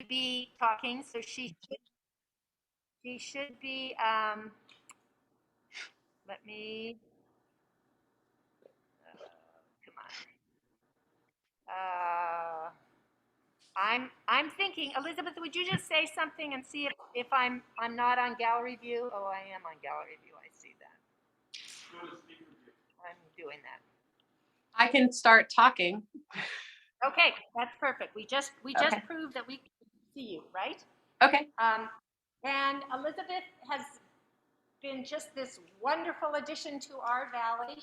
be talking, so she should be, let me, come on. I'm thinking, Elizabeth, would you just say something and see if I'm not on gallery view? Oh, I am on gallery view. I see that. I'm doing that. I can start talking. Okay, that's perfect. We just proved that we can see you, right? Okay. And Elizabeth has been just this wonderful addition to our valley.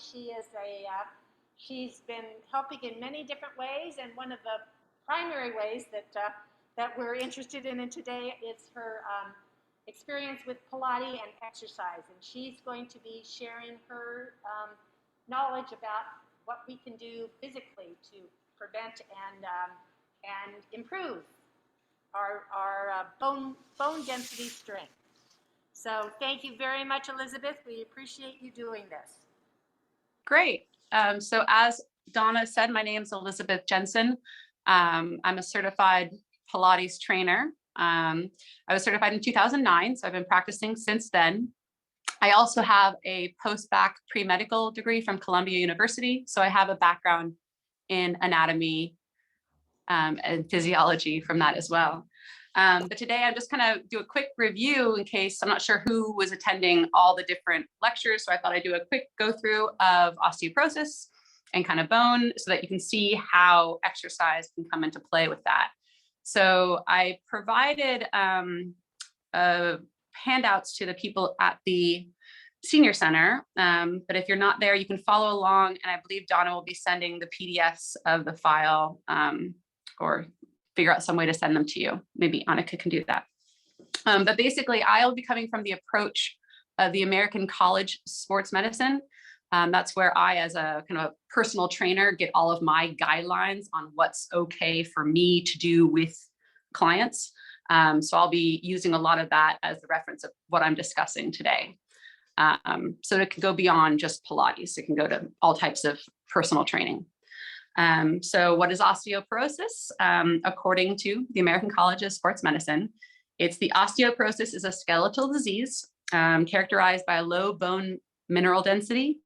She's been helping in many different ways, and one of the primary ways that we're interested in today is her experience with Pilates and exercise, and she's going to be sharing her knowledge about what we can do physically to prevent and improve our bone density strength. So thank you very much, Elizabeth. We appreciate you doing this. Great. So as Donna said, my name is Elizabeth Jensen. I'm a certified Pilates trainer. I was certified in 2009, so I've been practicing since then. I also have a post-bac pre-medical degree from Columbia University, so I have a background in anatomy and physiology from that as well. But today I'm just kind of do a quick review in case I'm not sure who was attending all the different lectures. So I thought I'd do a quick go through of osteoporosis and kind of bone so that you can see how exercise can come into play with that. So I provided handouts to the people at the senior center. But if you're not there, you can follow along. And I believe Donna will be sending the PDFs of the file or figure out some way to send them to you. Maybe Annika can do that. But basically, I'll be coming from the approach of the American College Sports Medicine. That's where I, as a kind of a personal trainer, get all of my guidelines on what's okay for me to do with clients. So I'll be using a lot of that as the reference of what I'm discussing today. So it can go beyond just Pilates. It can go to all types of personal training. So what is osteoporosis? According to the American College of Sports Medicine, osteoporosis is a skeletal disease characterized by a low bone mineral density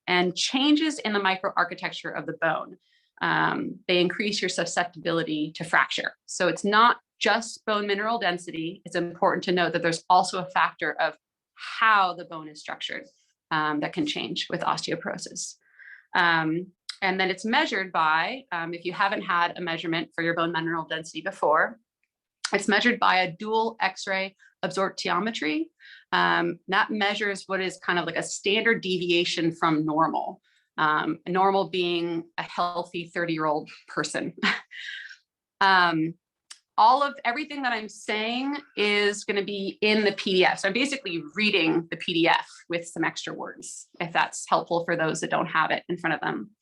and changes in the microarchitecture of the bone. They increase your susceptibility to fracture. So it's not just bone mineral density. It's important to note that there's also a factor of how the bone is structured that can change with osteoporosis. And then it's measured by, if you haven't had a measurement for your bone mineral density before, it's measured by a dual X-ray absorptiometry. That measures what is kind of like a standard deviation from normal, normal being a healthy 30-year-old person. Everything that I'm saying is going to be in the PDF. So I'm basically reading the PDF with some extra words, if that's helpful for those that don't have it in front of them.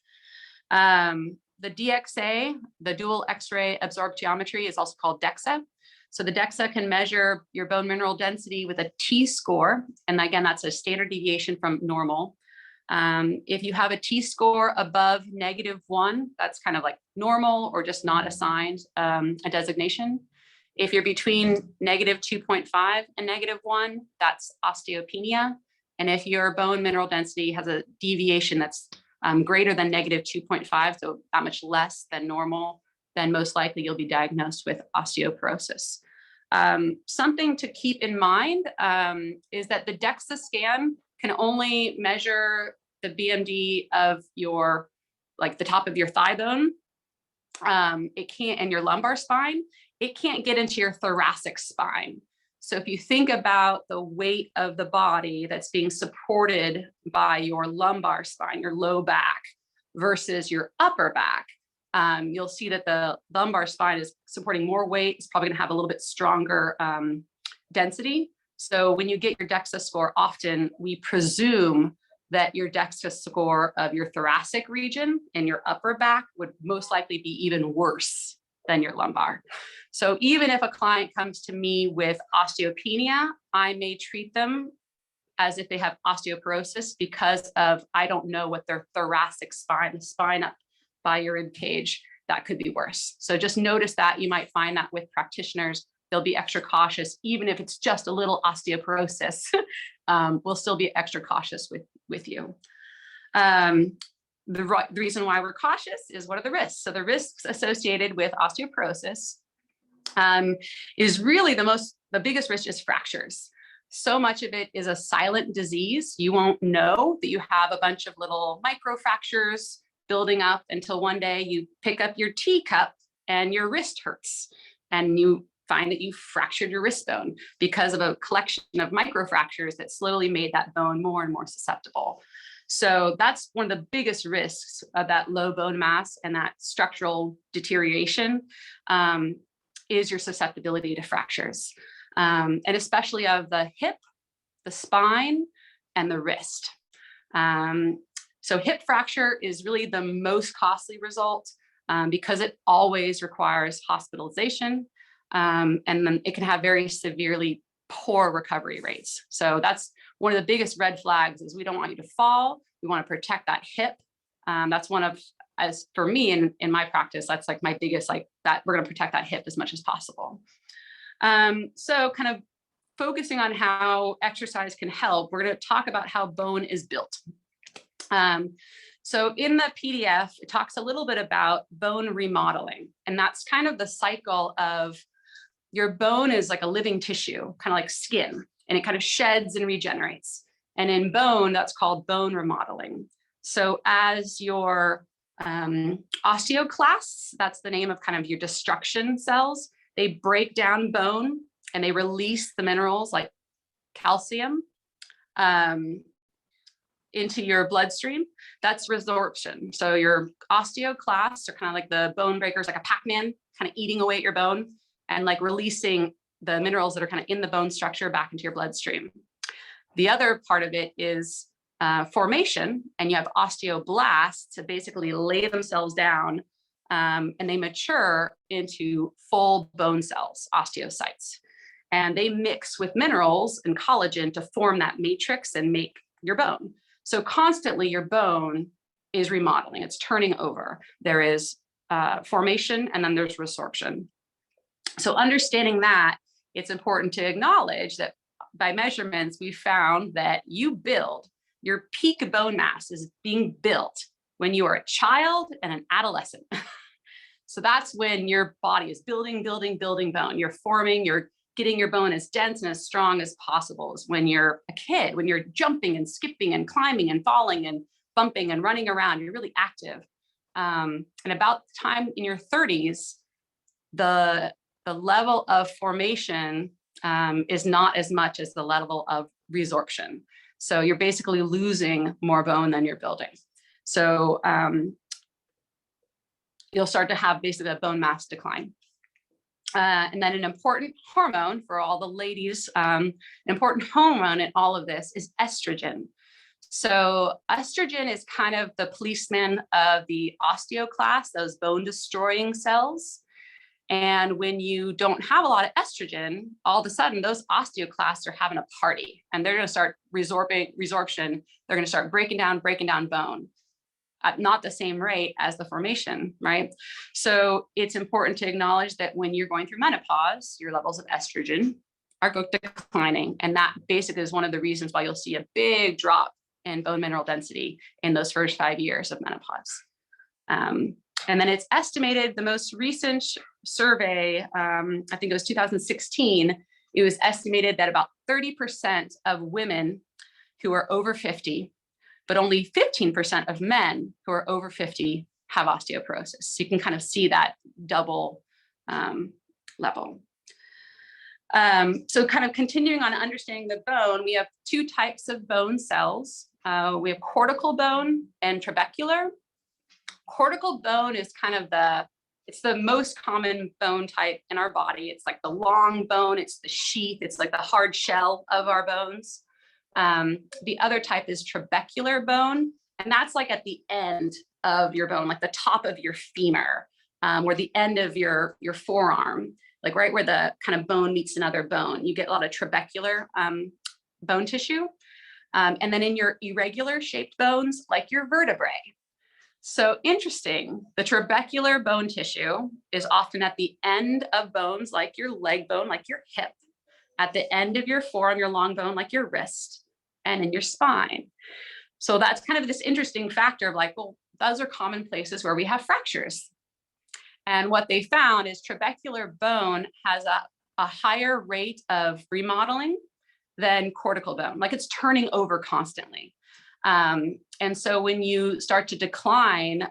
The DXA, the dual X-ray absorptiometry, is also called Dexa. So the Dexa can measure your bone mineral density with a T-score. And again, that's a standard deviation from normal. If you have a T-score above -1, that's kind of like normal or just not assigned a designation. If you're between -2.5 and -1, that's osteopenia. And if your bone mineral density has a deviation that's greater than -2.5, so that much less than normal, then most likely you'll be diagnosed with osteoporosis. Something to keep in mind is that the DEXA scan can only measure the BMD of your, like the top of your thigh bone. It can't, and your lumbar spine. It can't get into your thoracic spine. So if you think about the weight of the body that's being supported by your lumbar spine, your low back, versus your upper back, you'll see that the lumbar spine is supporting more weight. It's probably going to have a little bit stronger density. So when you get your DEXA score, often we presume that your DEXA score of your thoracic region and your upper back would most likely be even worse than your lumbar. So even if a client comes to me with osteopenia, I may treat them as if they have osteoporosis because of, I don't know what their thoracic spine, the spine up by your rib cage, that could be worse. So just notice that. You might find that with practitioners, they'll be extra cautious, even if it's just a little osteoporosis. We'll still be extra cautious with you. The reason why we're cautious is, what are the risks? So the risks associated with osteoporosis is really the biggest risk is fractures. So much of it is a silent disease. You won't know that you have a bunch of little micro fractures building up until one day you pick up your teacup and your wrist hurts, and you find that you fractured your wrist bone because of a collection of microfractures that slowly made that bone more and more susceptible. So that's one of the biggest risks of that low bone mass and that structural deterioration, is your susceptibility to fractures, and especially of the hip, the spine, and the wrist. So hip fracture is really the most costly result, because it always requires hospitalization. And then it can have very severely poor recovery rates. So that's one of the biggest red flags, is we don't want you to fall. We want to protect that hip. That's one of, as for me in my practice, that's like my biggest, like that we're going to protect that hip as much as possible. So kind of focusing on how exercise can help, we're going to talk about how bone is built. So in the PDF, it talks a little bit about bone remodeling, and that's kind of the cycle of your bone is like a living tissue, kind of like skin, and it kind of sheds and regenerates. And in bone, that's called bone remodeling. So as your osteoclasts, that's the name of kind of your destruction cells, they break down bone and they release the minerals like calcium into your bloodstream. That's resorption. So your osteoclasts are kind of like the bone breakers, like a Pac-Man, kind of eating away at your bone and like releasing the minerals that are kind of in the bone structure back into your bloodstream. The other part of it is formation, and you have osteoblasts that basically lay themselves down, and they mature into full bone cells, osteocytes. And they mix with minerals and collagen to form that matrix and make your bone. So constantly your bone is remodeling, it's turning over. There is formation, and then there's resorption. So understanding that, it's important to acknowledge that by measurements, we found that your peak bone mass is being built when you are a child and an adolescent. So that's when your body is building bone. You're forming, you're getting your bone as dense and as strong as possible. Is when you're a kid, when you're jumping and skipping and climbing and falling and bumping and running around, you're really active. And about the time in your 30s, the level of formation is not as much as the level of resorption. So you're basically losing more bone than you're building. So you'll start to have basically a bone mass decline. And then an important hormone for all the ladies, an important hormone in all of this is estrogen. So estrogen is kind of the policeman of the osteoclast, those bone destroying cells. And when you don't have a lot of estrogen, all of a sudden those osteoclasts are having a party, and they're going to start resorption. They're going to start breaking down bone at not the same rate as the formation, right? So it's important to acknowledge that when you're going through menopause, your levels of estrogen are declining. And that basically is one of the reasons why you'll see a big drop in bone mineral density in those first 5 years of menopause. And then it's estimated, the most recent survey, I think it was 2016, it was estimated that about 30% of women who are over 50, but only 15% of men who are over 50 have osteoporosis. So you can kind of see that double level. So kind of continuing on understanding the bone, we have two types of bone cells. We have cortical bone and trabecular. Cortical bone is kind of it's the most common bone type in our body. It's like the long bone, it's the sheath, it's like the hard shell of our bones. The other type is trabecular bone, and that's like at the end of your bone, like the top of your femur, or the end of your forearm, like right where the kind of bone meets another bone. You get a lot of trabecular bone tissue. And then in your irregular shaped bones, like your vertebrae. So interesting, the trabecular bone tissue is often at the end of bones, like your leg bone, like your hip, at the end of your forearm, your long bone, like your wrist, and in your spine. So that's kind of this interesting factor of like, well, those are common places where we have fractures. And what they found is trabecular bone has a higher rate of remodeling than cortical bone, like it's turning over constantly. And so when you start to decline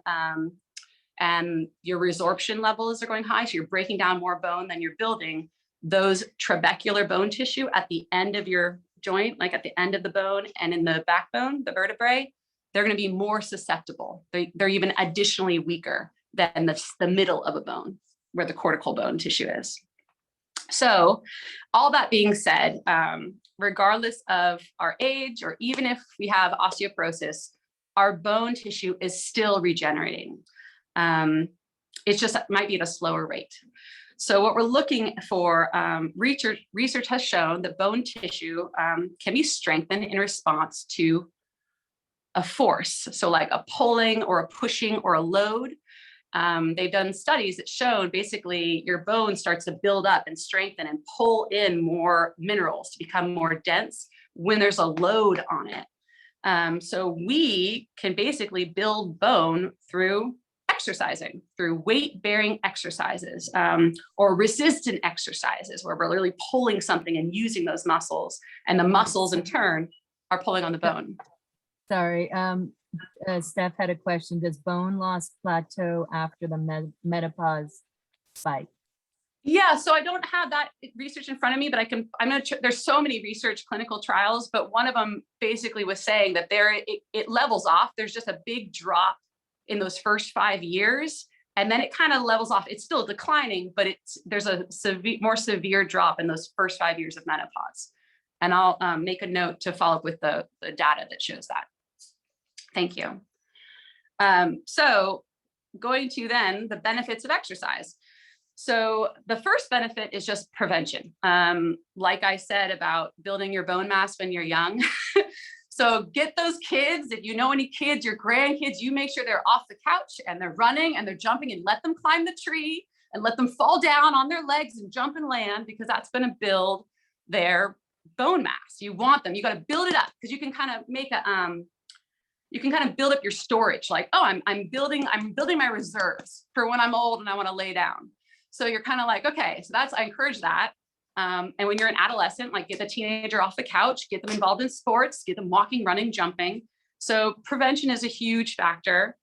and your resorption levels are going high, so you're breaking down more bone than you're building, those trabecular bone tissue at the end of your joint, like at the end of the bone and in the backbone, the vertebrae, they're going to be more susceptible. They're even additionally weaker than the middle of a bone where the cortical bone tissue is. So all that being said, regardless of our age, or even if we have osteoporosis, our bone tissue is still regenerating. It's just might be at a slower rate. So what we're looking for, research has shown that bone tissue can be strengthened in response to a force. So like a pulling or a pushing or a load. They've done studies that show basically your bone starts to build up and strengthen and pull in more minerals to become more dense when there's a load on it. So we can basically build bone through exercising, through weight-bearing exercises or resistant exercises where we're really pulling something and using those muscles, and the muscles in turn are pulling on the bone. Sorry, Steph had a question. Does bone loss plateau after the menopause spike? Yeah, so I don't have that research in front of me, but there's so many research clinical trials, but one of them basically was saying that it levels off. There's just a big drop in those first 5 years, and then it kind of levels off. It's still declining, but there's a more severe drop in those first 5 years of menopause. And I'll make a note to follow up with the data that shows that. Thank you. So going to then the benefits of exercise. So the first benefit is just prevention. Like I said about building your bone mass when you're young. So get those kids, if you know any kids, your grandkids, you make sure they're off the couch and they're running and they're jumping, and let them climb the tree and let them fall down on their legs and jump and land, because that's going to build their bone mass. You want them, you got to build it up, because you can kind of make you can kind of build up your storage, like, oh, I'm building my reserves for when I'm old and I want to lay down. So you're kind of like, okay, so I encourage that. And when you're an adolescent, like get the teenager off the couch, get them involved in sports, get them walking, running, jumping. So prevention is a huge factor.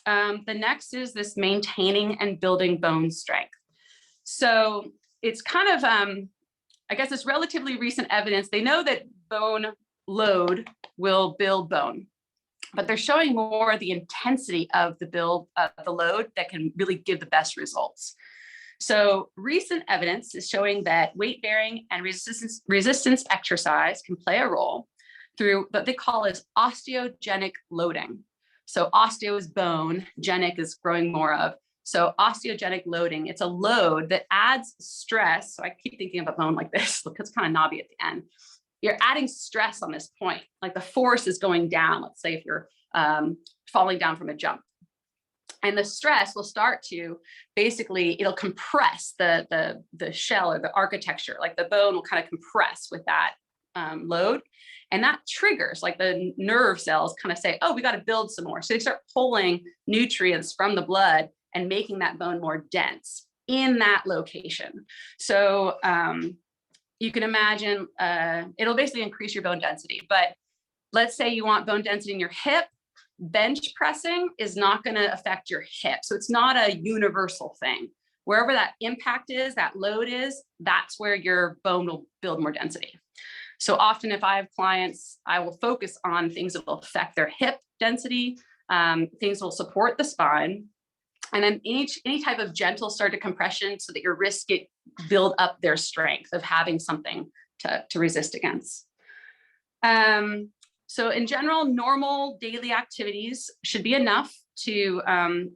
The next is this maintaining and building bone strength. So it's kind of, I guess it's relatively recent evidence. They know that bone load will build bone, but they're showing more the intensity of the load that can really give the best results. So recent evidence is showing that weight-bearing and resistance exercise can play a role through what they call as osteogenic loading. So osteo is bone, genic is growing more of. So osteogenic loading, it's a load that adds stress. So I keep thinking of a bone like this because it's kind of knobby at the end. You're adding stress on this point, like the force is going down. Let's say if you're falling down from a jump. And the stress will start to basically, it'll compress the shell or the architecture, like the bone will kind of compress with that load. And that triggers, like the nerve cells kind of say, oh, we got to build some more. So they start pulling nutrients from the blood and making that bone more dense in that location. So you can imagine it'll basically increase your bone density. But let's say you want bone density in your hip. Bench pressing is not going to affect your hip. So it's not a universal thing. Wherever that impact is, that load is, that's where your bone will build more density. So often if I have clients, I will focus on things that will affect their hip density, things that will support the spine, and then any type of gentle started compression so that your wrists build up their strength of having something to resist against. So in general, normal daily activities should be enough to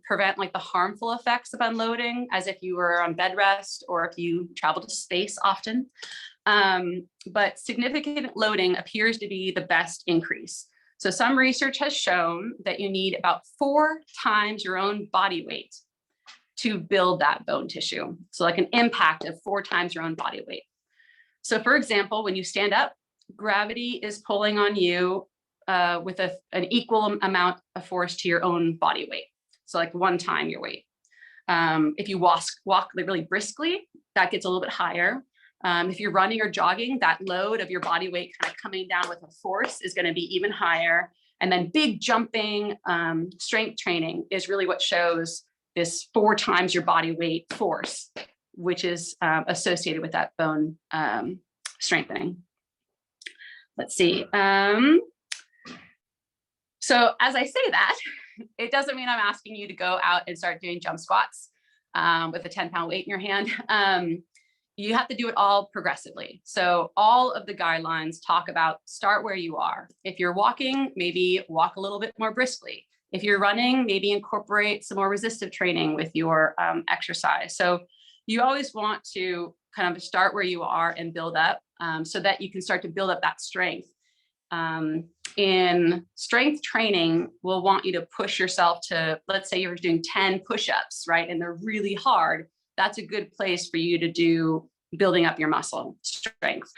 prevent like the harmful effects of unloading, as if you were on bed rest or if you travel to space often. But significant loading appears to be the best increase. So some research has shown that you need about 4 times your own body weight to build that bone tissue. So like an impact of 4 times your own body weight. So for example, when you stand up, gravity is pulling on you with an equal amount of force to your own body weight. So like 1 time your weight. If you walk really briskly, that gets a little bit higher. If you're running or jogging, that load of your body weight kind of coming down with a force is going to be even higher. And then big jumping, strength training is really what shows this 4 times your body weight force, which is associated with that bone strengthening. Let's see. So as I say that, it doesn't mean I'm asking you to go out and start doing jump squats with a 10-pound weight in your hand. You have to do it all progressively. So all of the guidelines talk about start where you are. If you're walking, maybe walk a little bit more briskly. If you're running, maybe incorporate some more resistive training with your exercise. So you always want to kind of start where you are and build up so that you can start to build up that strength. In strength training, we'll want you to push yourself to, let's say you're doing 10 push-ups, right? And they're really hard. That's a good place for you to do building up your muscle strength.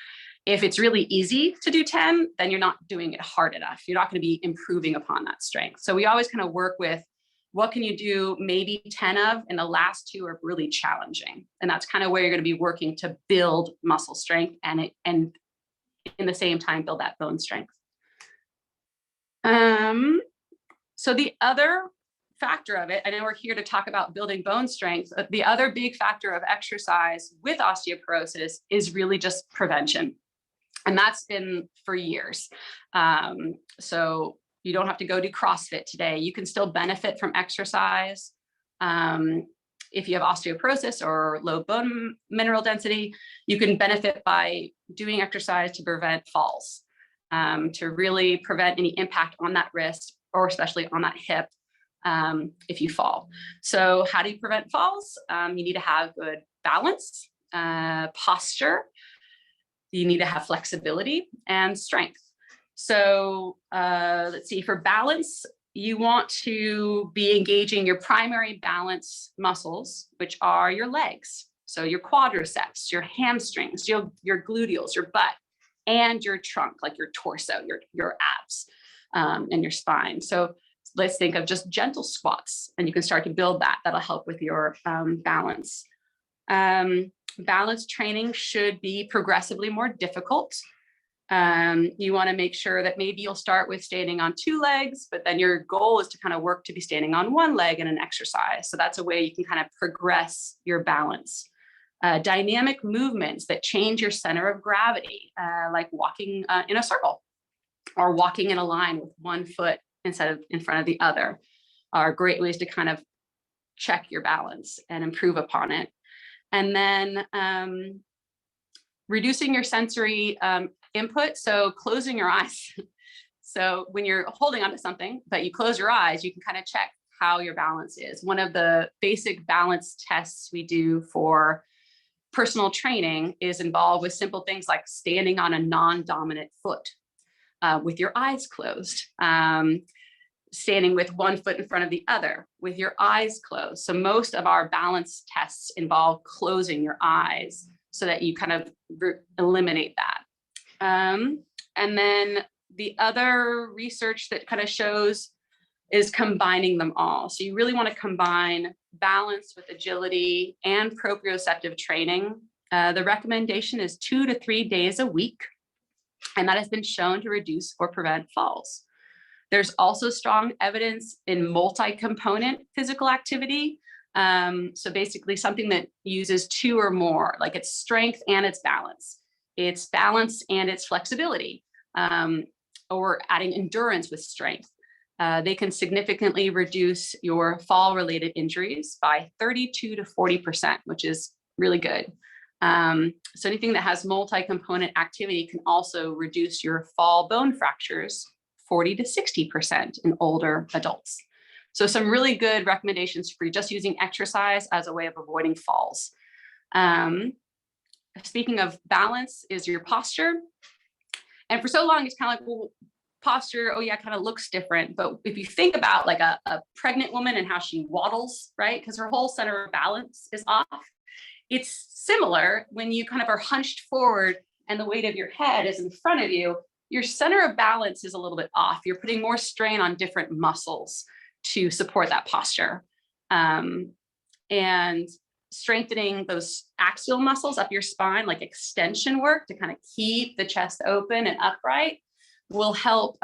If it's really easy to do 10, then you're not doing it hard enough. You're not going to be improving upon that strength. So we always kind of work with what can you do maybe 10 of, and the last 2 are really challenging. And that's kind of where you're going to be working to build muscle strength and in the same time build that bone strength. So the other factor of it, I know we're here to talk about building bone strength, but the other big factor of exercise with osteoporosis is really just prevention. And that's been for years. So you don't have to go do CrossFit today. You can still benefit from exercise. If you have osteoporosis or low bone mineral density, you can benefit by doing exercise to prevent falls, to really prevent any impact on that wrist or especially on that hip if you fall. So how do you prevent falls? You need to have good balance, posture. You need to have flexibility and strength. So let's see, for balance, you want to be engaging your primary balance muscles, which are your legs. So your quadriceps, your hamstrings, your gluteals, your butt, and your trunk, like your torso, your abs, and your spine. So let's think of just gentle squats, and you can start to build that. That'll help with your balance. Balance training should be progressively more difficult. You want to make sure that maybe you'll start with standing on 2 legs, but then your goal is to kind of work to be standing on 1 leg in an exercise. So that's a way you can kind of progress your balance. Dynamic movements that change your center of gravity, like walking in a circle or walking in a line with 1 foot instead of in front of the other, are great ways to kind of check your balance and improve upon it. And then reducing your sensory input. So closing your eyes. So when you're holding onto something, but you close your eyes, you can kind of check how your balance is. One of the basic balance tests we do for personal training is involved with simple things like standing on a non-dominant foot with your eyes closed. Standing with 1 foot in front of the other with your eyes closed. So most of our balance tests involve closing your eyes so that you kind of eliminate that. And then the other research that kind of shows is combining them all. So you really want to combine balance with agility and proprioceptive training. The recommendation is 2 to 3 days a week, and that has been shown to reduce or prevent falls. There's also strong evidence in multi-component physical activity. So basically something that uses 2 or more, like it's strength and its balance. It's balance and its flexibility, or adding endurance with strength. They can significantly reduce your fall-related injuries by 32 to 40%, which is really good. So anything that has multi-component activity can also reduce your fall bone fractures 40 to 60% in older adults. So some really good recommendations for just using exercise as a way of avoiding falls. Speaking of balance is your posture. And for so long, it's kind of like, well, posture, oh yeah, kind of looks different. But if you think about like a pregnant woman and how she waddles, right? Because her whole center of balance is off. It's similar when you kind of are hunched forward and the weight of your head is in front of you, your center of balance is a little bit off. You're putting more strain on different muscles to support that posture. And strengthening those axial muscles up your spine, like extension work to kind of keep the chest open and upright, will help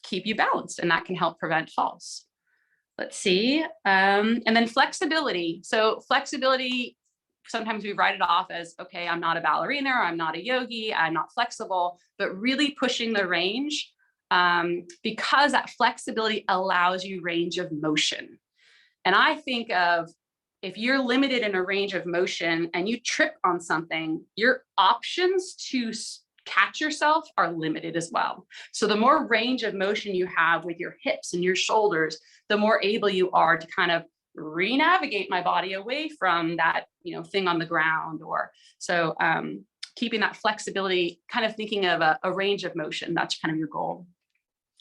keep you balanced, and that can help prevent falls. Let's see. And then flexibility. So flexibility, sometimes we write it off as, okay, I'm not a ballerina, or I'm not a yogi, I'm not flexible, but really pushing the range because that flexibility allows you range of motion. And I think of, if you're limited in a range of motion and you trip on something, your options to catch yourself are limited as well. So the more range of motion you have with your hips and your shoulders, the more able you are to kind of re-navigate my body away from that, thing on the ground. Or so keeping that flexibility, kind of thinking of a range of motion, that's kind of your goal.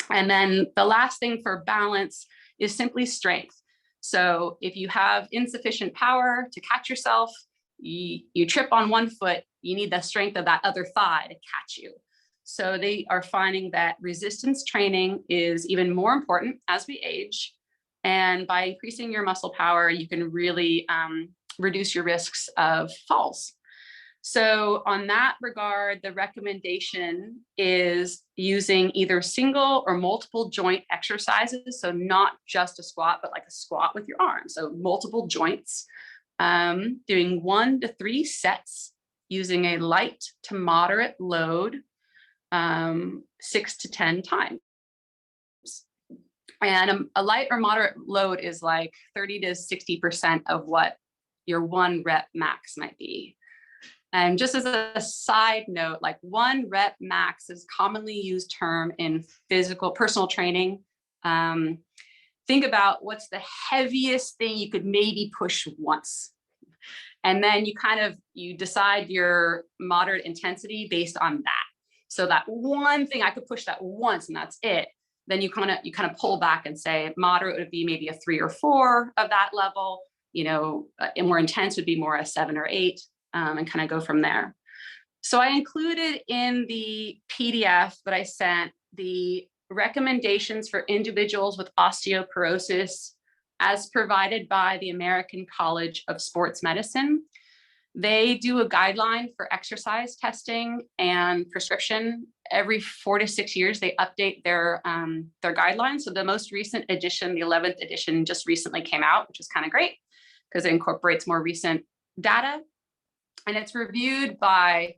And then the last thing for balance is simply strength. So if you have insufficient power to catch yourself, you trip on one foot, you need the strength of that other thigh to catch you. So they are finding that resistance training is even more important as we age. And by increasing your muscle power, you can really reduce your risks of falls. So on that regard, the recommendation is using either single or multiple joint exercises. So not just a squat, but like a squat with your arms. So multiple joints, doing 1 to 3 sets using a light to moderate load, 6 to 10 times. And a light or moderate load is like 30 to 60% of what your 1 rep max might be. And just as a side note, like 1 rep max is commonly used term in personal training. Think about what's the heaviest thing you could maybe push once. And then you decide your moderate intensity based on that. So that one thing I could push that once and that's it. Then you kind of pull back and say moderate would be maybe a 3 or 4 of that level. And more intense would be more a 7 or 8. And kind of go from there. So I included in the PDF that I sent the recommendations for individuals with osteoporosis as provided by the American College of Sports Medicine. They do a guideline for exercise testing and prescription. Every 4 to 6 years, they update their guidelines. So the most recent edition, the 11th edition, just recently came out, which is kind of great because it incorporates more recent data. And it's reviewed by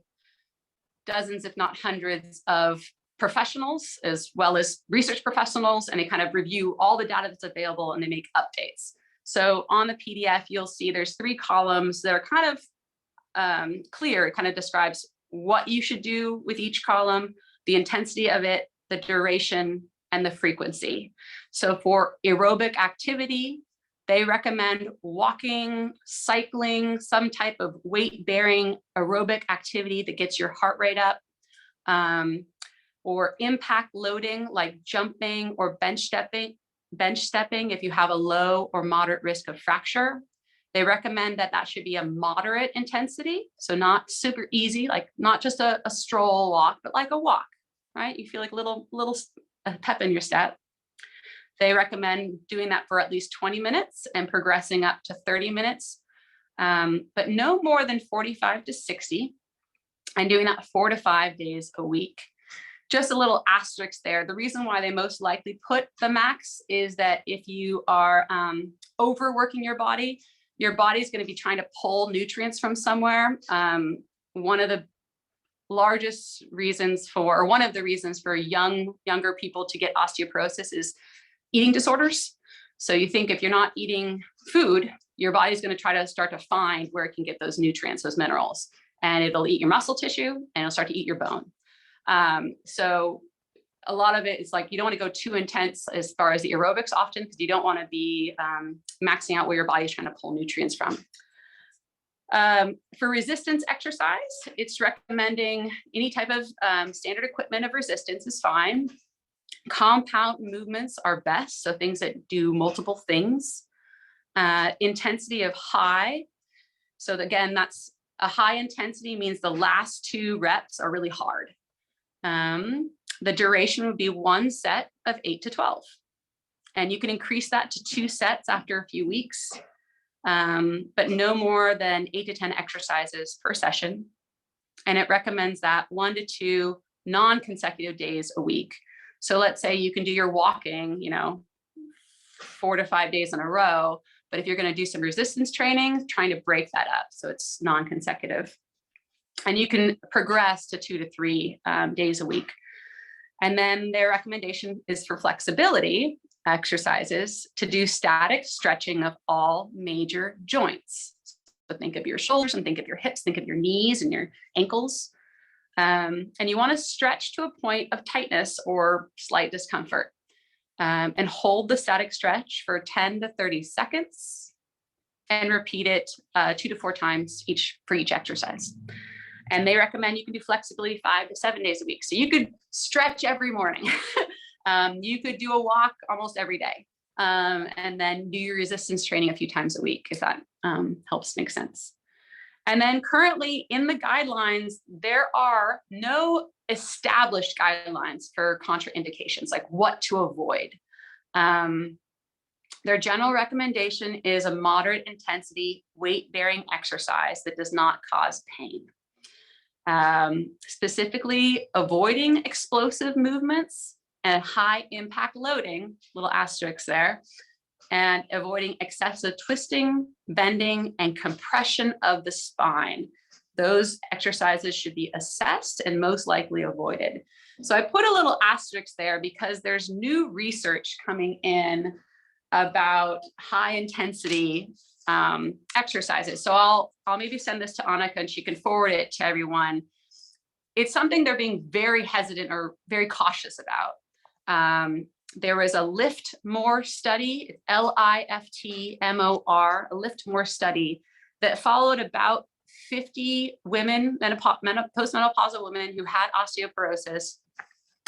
dozens, if not hundreds, of professionals, as well as research professionals, and they kind of review all the data that's available and they make updates. So on the PDF, you'll see there's 3 columns that are kind of clear. It kind of describes what you should do with each column, the intensity of it, the duration, and the frequency. So for aerobic activity, they recommend walking, cycling, some type of weight-bearing aerobic activity that gets your heart rate up, or impact loading like jumping or bench stepping if you have a low or moderate risk of fracture. They recommend that should be a moderate intensity, so not super easy, like not just a stroll walk, but like a walk, right? You feel like a little pep in your step. They recommend doing that for at least 20 minutes and progressing up to 30 minutes, but no more than 45 to 60, and doing that 4 to 5 days a week. Just a little asterisk there. The reason why they most likely put the max is that if you are overworking your body is going to be trying to pull nutrients from somewhere. One of the largest reasons for, or one of the reasons for younger people to get osteoporosis is eating disorders. So you think if you're not eating food, your body's going to try to start to find where it can get those nutrients, those minerals, and it'll eat your muscle tissue and it'll start to eat your bone. So a lot of it is like, you don't want to go too intense as far as the aerobics often, because you don't want to be maxing out where your body's trying to pull nutrients from. For resistance exercise, it's recommending any type of standard equipment of resistance is fine. Compound movements are best, so things that do multiple things. Intensity of high. So again, that's a high intensity means the last 2 reps are really hard. The duration would be 1 set of 8 to 12. And you can increase that to 2 sets after a few weeks, but no more than 8 to 10 exercises per session. And it recommends that 1 to 2 non-consecutive days a week. So let's say you can do your walking, 4 to 5 days in a row, but if you're going to do some resistance training, trying to break that up so it's non-consecutive. And you can progress to 2 to 3 days a week. And then their recommendation is for flexibility exercises to do static stretching of all major joints. So think of your shoulders and think of your hips, think of your knees and your ankles. And you want to stretch to a point of tightness or slight discomfort. And hold the static stretch for 10 to 30 seconds and repeat it 2 to 4 times for each exercise. And they recommend you can do flexibility 5 to 7 days a week. So you could stretch every morning. You could do a walk almost every day. And then do your resistance training a few times a week, if that helps make sense. And then currently in the guidelines, there are no established guidelines for contraindications, like what to avoid. Their general recommendation is a moderate intensity weight-bearing exercise that does not cause pain. Specifically avoiding explosive movements and high impact loading, little asterisks there, and avoiding excessive twisting, bending, and compression of the spine. Those exercises should be assessed and most likely avoided. So I put a little asterisk there because there's new research coming in about high intensity exercises. So I'll maybe send this to Annika and she can forward it to everyone. It's something they're being very hesitant or very cautious about. There was a Lift More study, LIFTMOR, a Lift More study that followed about 50 women, postmenopausal women who had osteoporosis,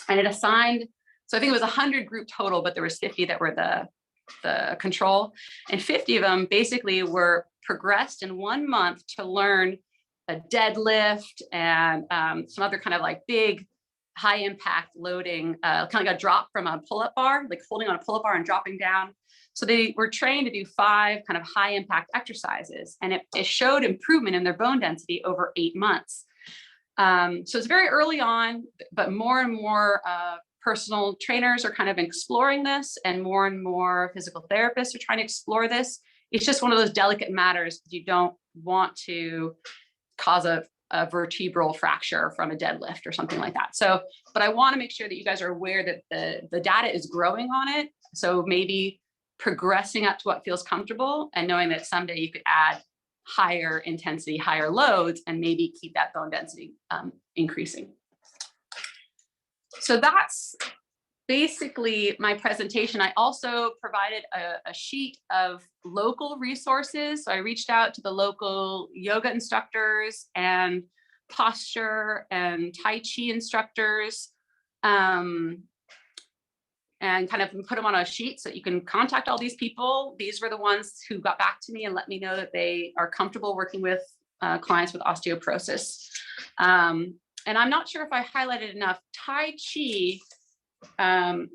and it assigned, so I think it was 100 group total, but there was 50 that were the control, and 50 of them basically were progressed in 1 month to learn a deadlift and some other kind of like big high impact loading, kind of like a drop from a pull-up bar, like holding on a pull-up bar and dropping down. So they were trained to do 5 kind of high impact exercises, and it showed improvement in their bone density over 8 months. So it's very early on, but more and more personal trainers are kind of exploring this, and more physical therapists are trying to explore this. It's just one of those delicate matters. You don't want to cause a vertebral fracture from a deadlift or something like that. So, but I want to make sure that you guys are aware that the data is growing on it. So maybe progressing up to what feels comfortable and knowing that someday you could add higher intensity, higher loads, and maybe keep that bone density increasing. So that's basically my presentation. I also provided a sheet of local resources. So I reached out to the local yoga instructors and posture and Tai Chi instructors, and kind of put them on a sheet so that you can contact all these people. These were the ones who got back to me and let me know that they are comfortable working with clients with osteoporosis. And I'm not sure if I highlighted enough, Tai Chi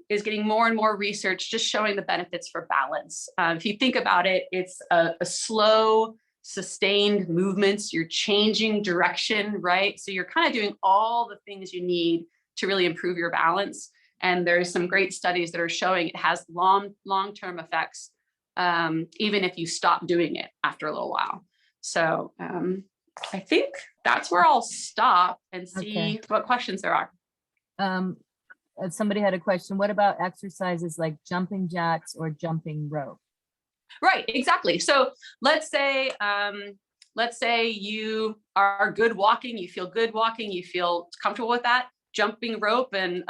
is getting more and more research just showing the benefits for balance. If you think about it, it's a slow, sustained movements. You're changing direction, right? So you're kind of doing all the things you need to really improve your balance. And there's some great studies that are showing it has long-term effects, even if you stop doing it after a little while. So I think that's where I'll stop and see what questions there are. Somebody had a question. What about exercises like jumping jacks or jumping rope? Right, exactly. So let's say you are good walking, you feel good walking, you feel comfortable with that. Jumping rope and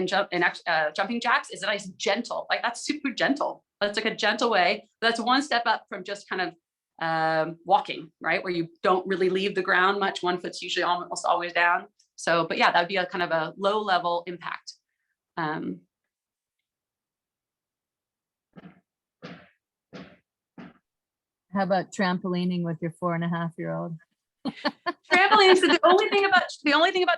jumping jacks is a nice gentle, like that's super gentle. That's like a gentle way. That's one step up from just kind of walking, right? Where you don't really leave the ground much. One foot's usually almost always down. So, but yeah, that would be a kind of a low level impact. How about trampolining with your 4.5-year-old? Trampoline. So the only thing about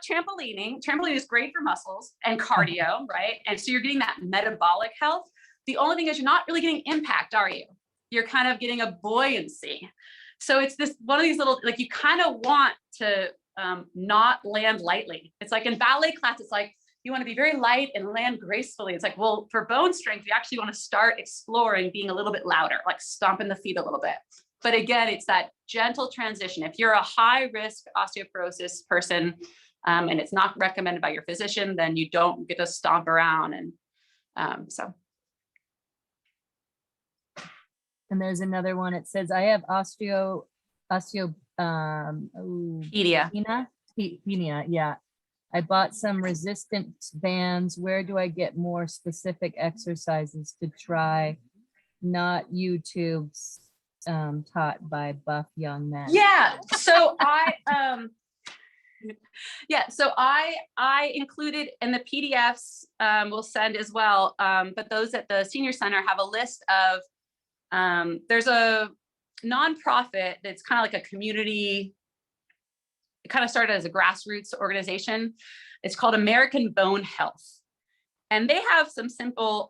trampoline is great for muscles and cardio, right? And so you're getting that metabolic health. The only thing is you're not really getting impact, are you? You're kind of getting a buoyancy. So it's this one of these little, like, you kind of want to not land lightly. It's like in ballet class, it's like you want to be very light and land gracefully. It's like, well, for bone strength, you actually want to start exploring being a little bit louder, like stomping the feet a little bit. But again, it's that gentle transition. If you're a high risk osteoporosis person and it's not recommended by your physician, then you don't get to stomp around. And so. And there's another one. It says, I have osteopenia. Yeah. I bought some resistance bands. Where do I get more specific exercises to try? Not YouTube's taught by buff young men. Yeah. So I included in the PDFs, we'll send as well. But those at the senior center have a list of, there's a nonprofit that's kind of like a community. It kind of started as a grassroots organization. It's called American Bone Health. And they have some simple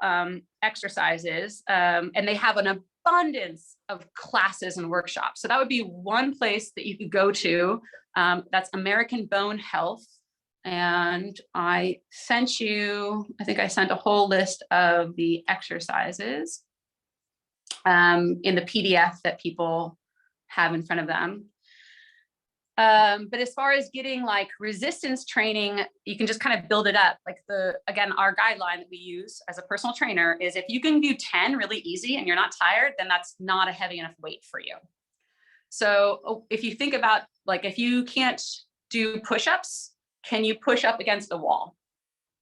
exercises, and they have an abundance of classes and workshops. So that would be one place that you could go to. That's American Bone Health. And I think I sent a whole list of the exercises in the PDF that people have in front of them. But as far as getting like resistance training, you can just kind of build it up. Like again, our guideline that we use as a personal trainer is if you can do 10 really easy and you're not tired, then that's not a heavy enough weight for you. So if you think about, like, if you can't do push-ups, can you push up against the wall?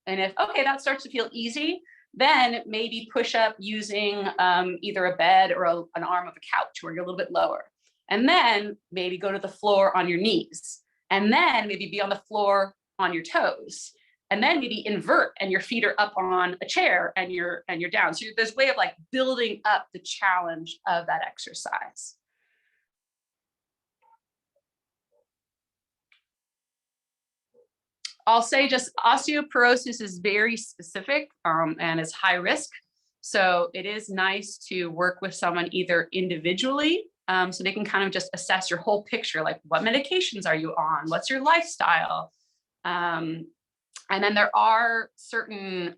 And if, okay, that starts to feel easy, then maybe push up using either a bed or an arm of a couch where you're a little bit lower. And then maybe go to the floor on your knees, and then maybe be on the floor on your toes, and then maybe invert and your feet are up on a chair and you're down. So there's a way of like building up the challenge of that exercise. I'll say just osteoporosis is very specific and is high risk. So it is nice to work with someone either individually, so they can kind of just assess your whole picture, like what medications are you on? What's your lifestyle? And then there are certain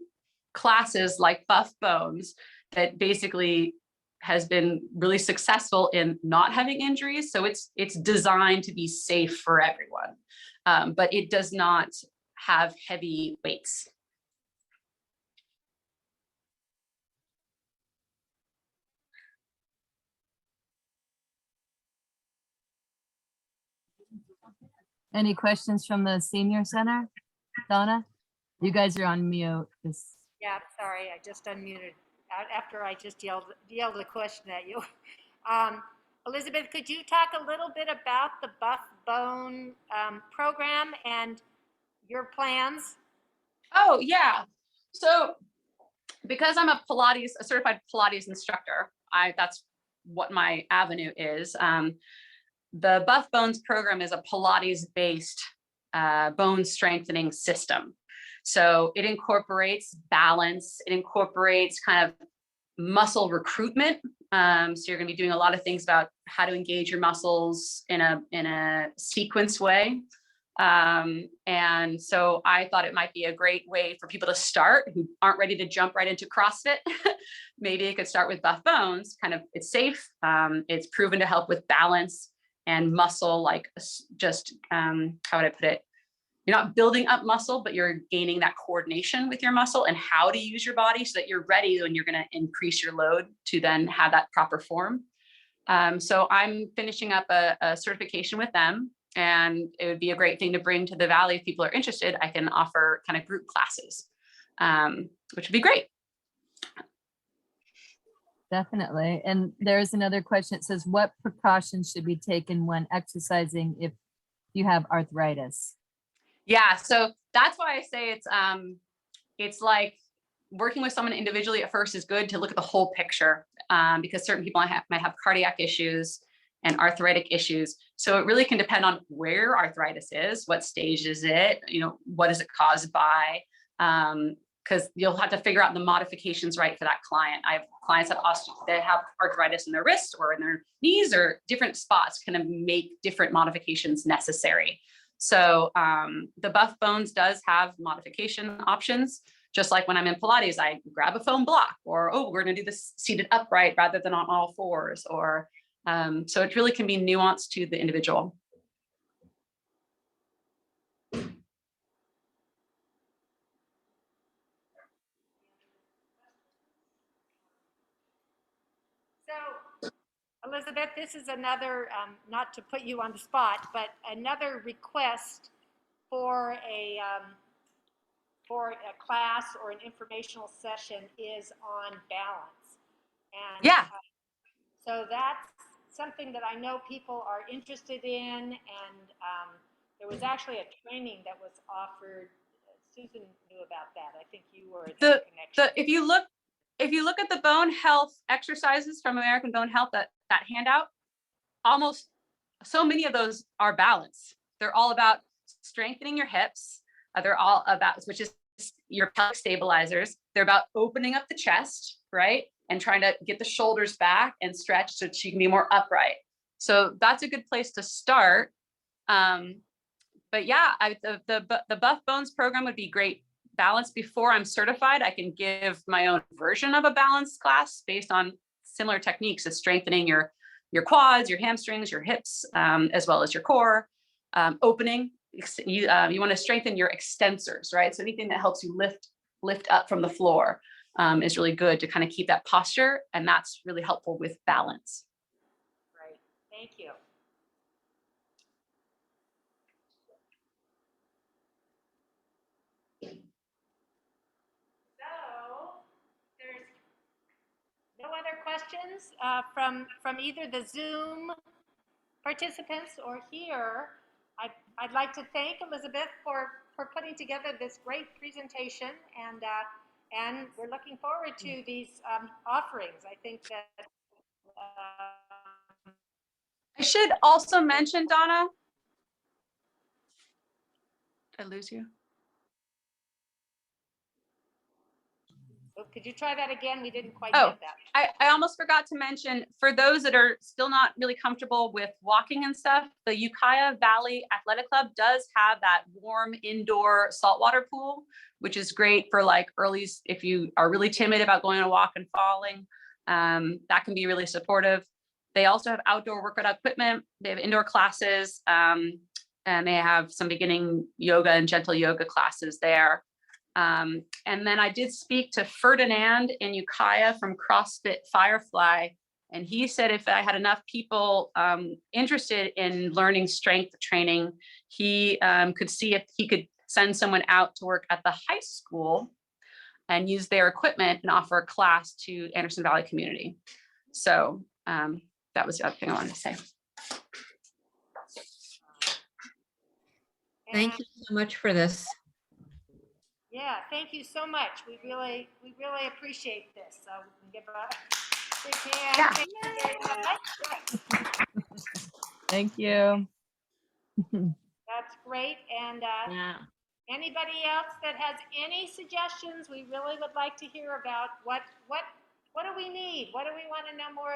classes like Buff Bones that basically has been really successful in not having injuries. So it's designed to be safe for everyone, but it does not have heavy weights. Any questions from the senior center? Donna, you guys are on mute. Yeah, sorry, I just unmuted after I just yelled a question at you. Elizabeth, could you talk a little bit about the Buff Bone program and your plans? Oh, yeah. So because I'm a certified Pilates instructor, that's what my avenue is. The Buff Bones program is a Pilates-based bone strengthening system. So it incorporates balance, it incorporates kind of muscle recruitment. So you're going to be doing a lot of things about how to engage your muscles in a sequence way. And so I thought it might be a great way for people to start who aren't ready to jump right into CrossFit. Maybe it could start with Buff Bones. Kind of, it's safe. It's proven to help with balance and muscle, like just, how would I put it? You're not building up muscle, but you're gaining that coordination with your muscle and how to use your body so that you're ready when you're going to increase your load to then have that proper form. So I'm finishing up a certification with them, and it would be a great thing to bring to the Valley. If people are interested, I can offer kind of group classes, which would be great. Definitely. And there's another question. It says, what precautions should be taken when exercising if you have arthritis? Yeah, so that's why I say it's like working with someone individually at first is good to look at the whole picture, because certain people might have cardiac issues and arthritic issues. So it really can depend on where arthritis is, what stage is it, what is it caused by? Because you'll have to figure out the modifications right for that client. I have clients that have arthritis in their wrists or in their knees, or different spots can make different modifications necessary. So the Buff Bones does have modification options. Just like when I'm in Pilates, I grab a foam block, or, oh, we're gonna do this seated upright rather than on all fours, or so it really can be nuanced to the individual. So, Elizabeth, this is another, not to put you on the spot, but another request for a class or an informational session is on balance. And Yeah. So that's something that I know people are interested in, and there was actually a training that was offered. Susan knew about that. I think you were in that connection. If you look at the bone health exercises from American Bone Health, that handout, almost so many of those are balance. They're all about strengthening your hips. They're all about, which is your pelvic stabilizers. They're about opening up the chest, right? And trying to get the shoulders back and stretch so she can be more upright. So that's a good place to start. But yeah, the Buff Bones program would be great. Balance before I'm certified, I can give my own version of a balance class based on similar techniques of strengthening your quads, your hamstrings, your hips, as well as your core. Opening, you want to strengthen your extensors, right? So anything that helps you lift up from the floor is really good to kind of keep that posture, and that's really helpful with balance. Right. Thank you. So there's no other questions from either the Zoom participants or here. I'd like to thank Elizabeth for putting together this great presentation, and we're looking forward to these offerings. I think that I should also mention, Donna. Did I lose you? could you try that again? We didn't quite Oh, get that. I almost forgot to mention, for those that are still not really comfortable with walking and stuff, the Ukiah Valley Athletic Club does have that warm indoor saltwater pool, which is great for like if you are really timid about going on a walk and falling, that can be really supportive. They also have outdoor workout equipment. They have indoor classes, and they have some beginning yoga and gentle yoga classes there. And then I did speak to Ferdinand in Ukiah from CrossFit Firefly, and he said if I had enough people interested in learning strength training, he could see if he could send someone out to work at the high school and use their equipment and offer a class to Anderson Valley community. So that was the other thing I wanted to say. Thank you so much for this. Yeah, thank you so much. We really appreciate this. So we can give a big hand. Yeah. Thank you very much. Thank you. That's great. And Yeah. anybody else that has any suggestions, we really would like to hear about what do we need? What do we want to know more